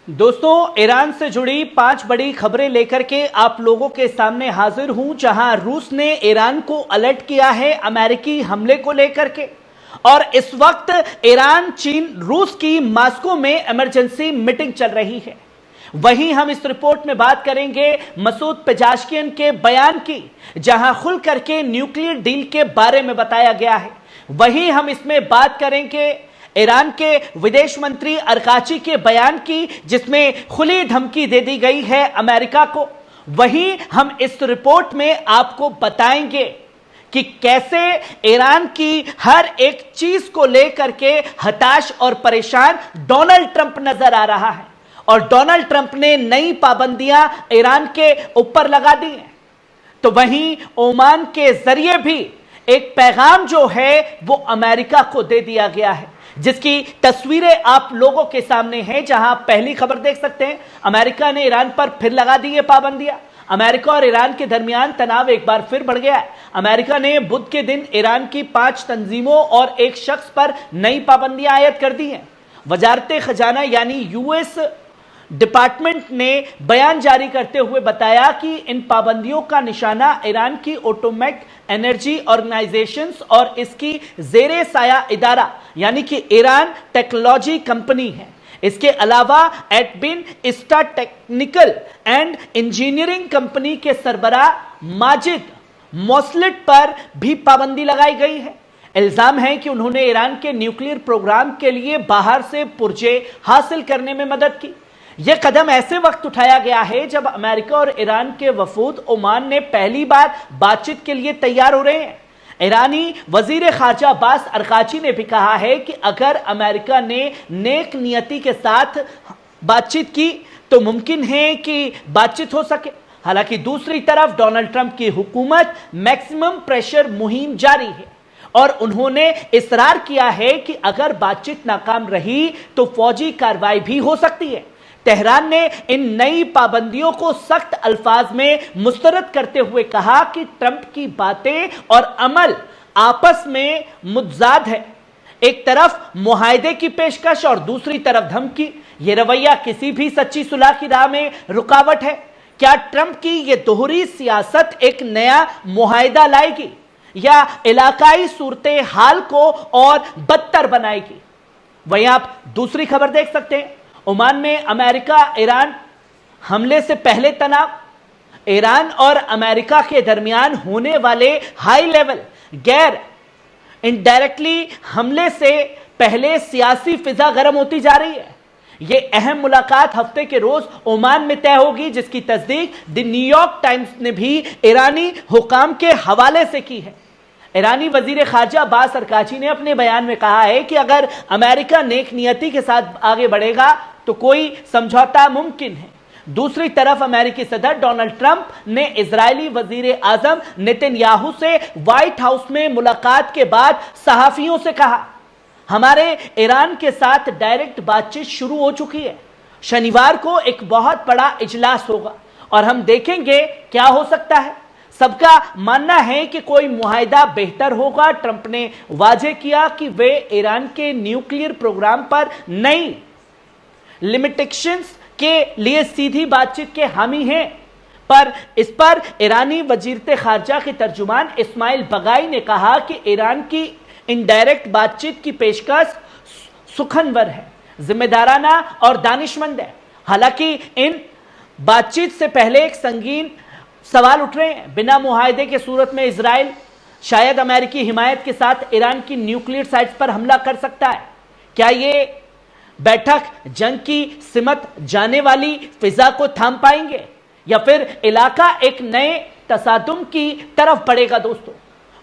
दोस्तों, ईरान से जुड़ी 5 बड़ी खबरें लेकर के आप लोगों के सामने हाजिर हूं, जहां रूस ने ईरान को अलर्ट किया है अमेरिकी हमले को लेकर के। और इस वक्त ईरान, चीन, रूस की मास्को में इमरजेंसी मीटिंग चल रही है। वहीं हम इस रिपोर्ट में बात करेंगे मसूद पेज़ेशकियान के बयान की, जहां खुल करके न्यूक्लियर डील के बारे में बताया गया है। वहीं हम इसमें बात करेंगे ईरान के विदेश मंत्री अरकाची के बयान की, जिसमें खुली धमकी दे दी गई है अमेरिका को। वहीं हम इस रिपोर्ट में आपको बताएंगे कि कैसे ईरान की हर एक चीज को लेकर के हताश और परेशान डोनाल्ड ट्रंप नजर आ रहा है, और डोनाल्ड ट्रंप ने नई पाबंदियां ईरान के ऊपर लगा दी हैं। तो वहीं ओमान के जरिए भी एक पैगाम जो है वो अमेरिका को दे दिया गया है, जिसकी तस्वीरें आप लोगों के सामने हैं। जहां पहली खबर देख सकते हैं, अमेरिका ने ईरान पर फिर लगा दी है पाबंदियां। अमेरिका और ईरान के दरमियान तनाव एक बार फिर बढ़ गया है। अमेरिका ने बुध के दिन ईरान की 5 तंजीमों और एक शख्स पर नई पाबंदियां आयद कर दी हैं। वजारत खजाना यानी यूएस डिपार्टमेंट ने बयान जारी करते हुए बताया कि इन पाबंदियों का निशाना ईरान की एटॉमिक एनर्जी ऑर्गेनाइजेशंस और इसकी जेरे साया इदारा यानी कि ईरान टेक्नोलॉजी कंपनी है। इसके अलावा एटबिन इस्टा टेक्निकल एंड इंजीनियरिंग कंपनी के सरबराह माजिद मोसलेट पर भी पाबंदी लगाई गई है। इल्जाम है कि उन्होंने ईरान के न्यूक्लियर प्रोग्राम के लिए बाहर से पुर्जे हासिल करने में मदद की। यह कदम ऐसे वक्त उठाया गया है जब अमेरिका और ईरान के वफूद ओमान ने पहली बार बातचीत के लिए तैयार हो रहे हैं। ईरानी वजीर खारजा अब्बास अरकाची ने भी कहा है कि अगर अमेरिका ने नेक नियति के साथ बातचीत की तो मुमकिन है कि बातचीत हो सके। हालांकि दूसरी तरफ डोनाल्ड ट्रंप की हुकूमत मैक्सिमम प्रेशर मुहिम जारी है, और उन्होंने इसरार किया है कि अगर बातचीत नाकाम रही तो फौजी कार्रवाई भी हो सकती है। तेहरान ने इन नई पाबंदियों को सख्त अल्फाज में मुस्तरद करते हुए कहा कि ट्रंप की बातें और अमल आपस में मुतजाद है। एक तरफ मुआहदे की पेशकश और दूसरी तरफ धमकी। यह रवैया किसी भी सच्ची सुलह की राह में रुकावट है। क्या ट्रंप की यह दोहरी सियासत एक नया मुआहदा लाएगी या इलाकाई सूरत हाल को और बदतर बनाएगी? वहीं आप दूसरी खबर देख सकते हैं, ओमान में अमेरिका ईरान हमले से पहले तनाव। ईरान और अमेरिका के दरमियान होने वाले हाई लेवल गैर इनडायरेक्टली हमले से पहले सियासी फिजा गर्म होती जा रही है। यह अहम मुलाकात हफ्ते के रोज ओमान में तय होगी, जिसकी तस्दीक द न्यूयॉर्क टाइम्स ने भी ईरानी हुकाम के हवाले से की है। ईरानी वजीर खारजा अब्बास अरकाची ने अपने बयान में कहा है कि अगर अमेरिका नेक नियति के साथ आगे बढ़ेगा तो कोई समझौता मुमकिन है। दूसरी तरफ अमेरिकी सदर डोनाल्ड ट्रंप ने इजरायली वजीर आजम नेतन्याहू से व्हाइट हाउस में मुलाकात के बाद सहाफियों से कहा, हमारे ईरान के साथ डायरेक्ट बातचीत शुरू हो चुकी है। शनिवार को एक बहुत बड़ा इजलास होगा और हम देखेंगे क्या हो सकता है। सबका मानना है कि कोई मुआहदा बेहतर होगा। ट्रंप ने वाजे किया कि वे ईरान के न्यूक्लियर प्रोग्राम पर नई लिमिटेशंस के लिए सीधी बातचीत के हामी हैं, पर इस पर ईरानी वजीरत खारजा के तर्जुमान इस्माइल बगाई ने कहा कि ईरान की इनडायरेक्ट बातचीत की पेशकश सुखनवर है, जिम्मेदाराना और दानिशमंद है। हालांकि इन बातचीत से पहले एक संगीन सवाल उठ रहे हैं। बिना मुआहदे के सूरत में इजराइल शायद अमेरिकी हिमायत के साथ ईरान की न्यूक्लियर साइट्स पर हमला कर सकता है। क्या ये बैठक जंग की सिमत जाने वाली फिजा को थाम पाएंगे या फिर इलाका एक नए तसादुम की तरफ बढ़ेगा? दोस्तों,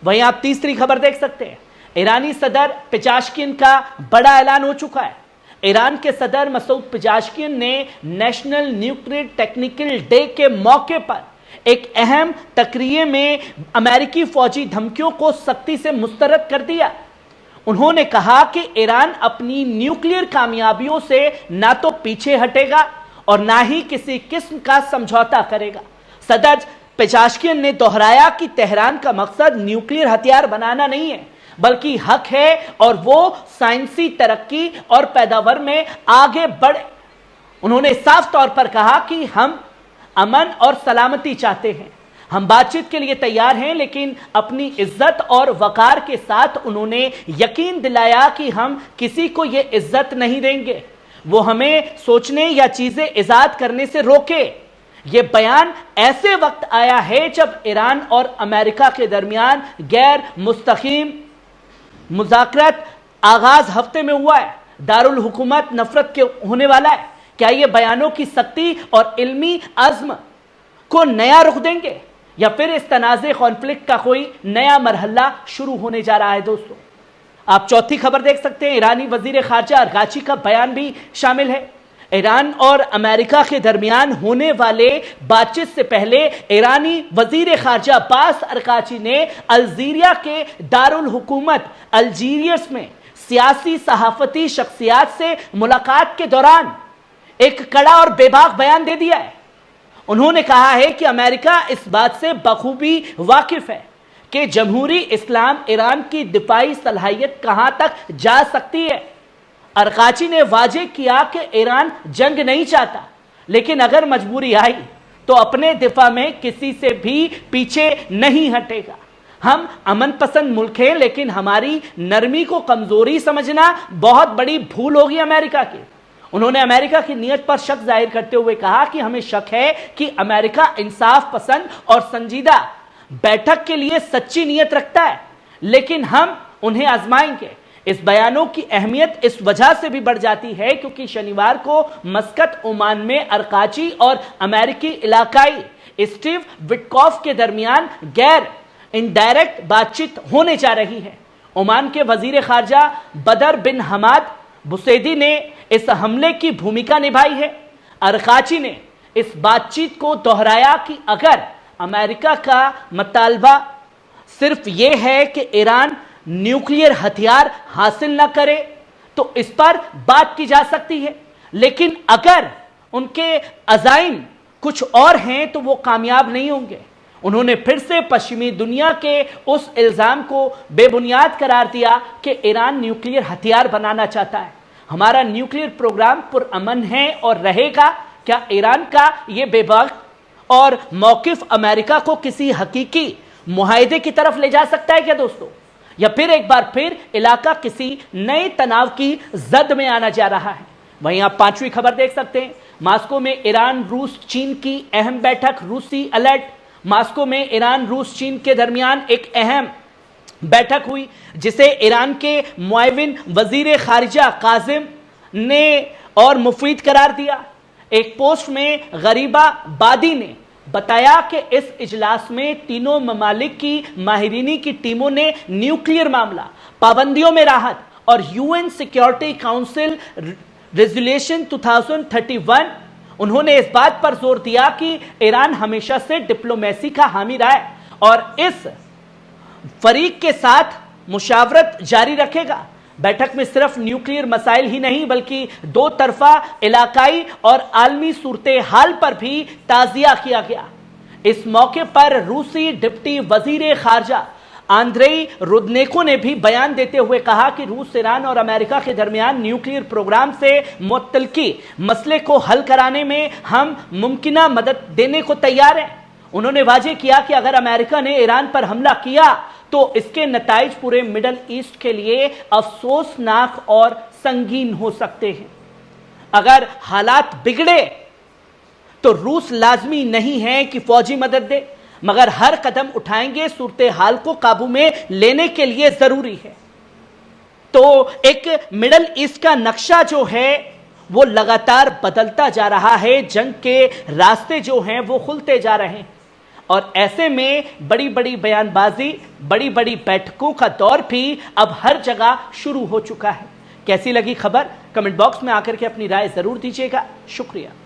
वहीं आप तीसरी खबर देख सकते हैं, ईरानी सदर पेज़ेशकियान का बड़ा ऐलान हो चुका है। ईरान के सदर मसूद पेज़ेशकियान ने नेशनल न्यूक्लियर टेक्निकल डे के मौके पर एक अहम तकरीर में अमेरिकी फौजी धमकियों को सख्ती से मुस्तरद कर दिया। उन्होंने कहा कि ईरान अपनी न्यूक्लियर कामयाबियों से ना तो पीछे हटेगा और ना ही किसी किस्म का समझौता करेगा। सदर पेज़ेशकियान ने दोहराया कि तेहरान का मकसद न्यूक्लियर हथियार बनाना नहीं है, बल्कि हक है और वो साइंसी तरक्की और पैदावार में आगे बढ़े उन्होंने साफ तौर पर कहा कि हम अमन और सलामती चाहते हैं, हम बातचीत के लिए तैयार हैं, लेकिन अपनी इज्जत और वकार के साथ उन्होंने यकीन दिलाया कि हम किसी को यह इज्जत नहीं देंगे, वो हमें सोचने या चीजें इजाद करने से रोके। यह बयान ऐसे वक्त आया है जब ईरान और अमेरिका के दरमियान गैर मुस्तकीम मुज़ाकरात आगाज हफ्ते में हुआ है, दारुल हुकूमत नफरत के होने वाला है। क्या ये बयानों की सख्ती और इल्मी अज़्म को नया रुख देंगे या फिर इस तनाज़े कॉन्फ्लिक्ट का कोई नया मरहला शुरू होने जा रहा है? दोस्तों, आप चौथी खबर देख सकते हैं, ईरानी वजीर खारजा अरगाची का बयान भी शामिल है। ईरान और अमेरिका के दरमियान होने वाले बातचीत से पहले ईरानी वजीर खारजा अब्बास अरगाची ने अल्जीरिया के दारुल हुकूमत अल्जीरियस में सियासी सहाफती शख्सियात से मुलाकात के दौरान एक कड़ा और बेबाक बयान दे दिया है। उन्होंने कहा है कि अमेरिका इस बात से बखूबी वाकिफ है कि जमहूरी इस्लाम ईरान की दिफाई सलाहियत कहां तक जा सकती है। अरगाची ने वाजे किया कि ईरान जंग नहीं चाहता, लेकिन अगर मजबूरी आई तो अपने दिफा में किसी से भी पीछे नहीं हटेगा। हम अमन पसंद मुल्क हैं, लेकिन हमारी नरमी को कमजोरी समझना बहुत बड़ी भूल होगी अमेरिका की। उन्होंने अमेरिका की नीयत पर शक जाहिर करते हुए कहा कि हमें शक है कि अमेरिका इंसाफ पसंद और संजीदा बैठक के लिए सच्ची नीयत रखता है, लेकिन हम उन्हें आजमाएंगे। इस बयानों की अहमियत इस वजह से भी बढ़ जाती है क्योंकि शनिवार को मस्कत ओमान में अरगाची और अमेरिकी इलाकाई स्टीव विटकॉफ के दरमियान गैर इनडायरेक्ट बातचीत होने जा रही है। ओमान के वजीर खारजा बदर बिन हमाद बुसैदी ने इस हमले की भूमिका निभाई है। अरगाची ने इस बातचीत को दोहराया कि अगर अमेरिका का मुतालबा सिर्फ यह है कि ईरान न्यूक्लियर हथियार हासिल न करे तो इस पर बात की जा सकती है, लेकिन अगर उनके अज़ाइम कुछ और हैं तो वो कामयाब नहीं होंगे। उन्होंने फिर से पश्चिमी दुनिया के उस इल्जाम को बेबुनियाद करार दिया कि ईरान न्यूक्लियर हथियार बनाना चाहता है। हमारा न्यूक्लियर प्रोग्राम पुरअमन है और रहेगा। क्या ईरान का यह बेवक्त और मौकिफ अमेरिका को किसी हकीकी मुआहदे की तरफ ले जा सकता है क्या दोस्तों? या फिर एक बार फिर इलाका किसी नए तनाव की जद में आना जा रहा है? वहीं आप पांचवी खबर देख सकते हैं, मास्को में ईरान रूस चीन की अहम बैठक, रूसी अलर्ट। मास्को में ईरान रूस चीन के दरमियान एक अहम बैठक हुई जिसे ईरान के मुआविन वजीर खारिजा काजिम ने और मुफीद करार दिया। एक पोस्ट में गरीबा बादी ने बताया कि इस इजलास में तीनों ममालिक की माहिरीनी की टीमों ने न्यूक्लियर मामला, पाबंदियों में राहत और यूएन सिक्योरिटी काउंसिल रेजोल्यूशन 2031, उन्होंने इस बात पर जोर दिया कि ईरान हमेशा से डिप्लोमेसी का हामी रहा है और इस फरीक के साथ मुशावरत जारी रखेगा। बैठक में सिर्फ न्यूक्लियर मसाइल ही नहीं बल्कि दो तरफा इलाकाई और आलमी सूरत हाल पर भी ताज़िया किया गया। इस मौके पर रूसी डिप्टी वजीर खारजा आंद्रेई रुदनेको ने भी बयान देते हुए कहा कि रूस, ईरान और अमेरिका के दरमियान न्यूक्लियर प्रोग्राम से मुत्तलकी मसले को हल कराने में हम मुमकिना मदद देने को तैयार हैं। उन्होंने वाजे किया कि अगर अमेरिका ने ईरान पर हमला किया तो इसके नताइज पूरे मिडल ईस्ट के लिए अफसोसनाक और संगीन हो सकते हैं। अगर हालात बिगड़े तो रूस लाजमी नहीं है कि फौजी मदद दे, मगर हर कदम उठाएंगे सूरत हाल को काबू में लेने के लिए जरूरी है। तो एक मिडल ईस्ट का नक्शा जो है वो लगातार बदलता जा रहा है, जंग के रास्ते जो हैं वो खुलते जा रहे हैं और ऐसे में बड़ी बड़ी बयानबाजी, बड़ी बड़ी बैठकों का दौर भी अब हर जगह शुरू हो चुका है। कैसी लगी खबर? कमेंट बॉक्स में आकर के अपनी राय जरूर दीजिएगा। शुक्रिया।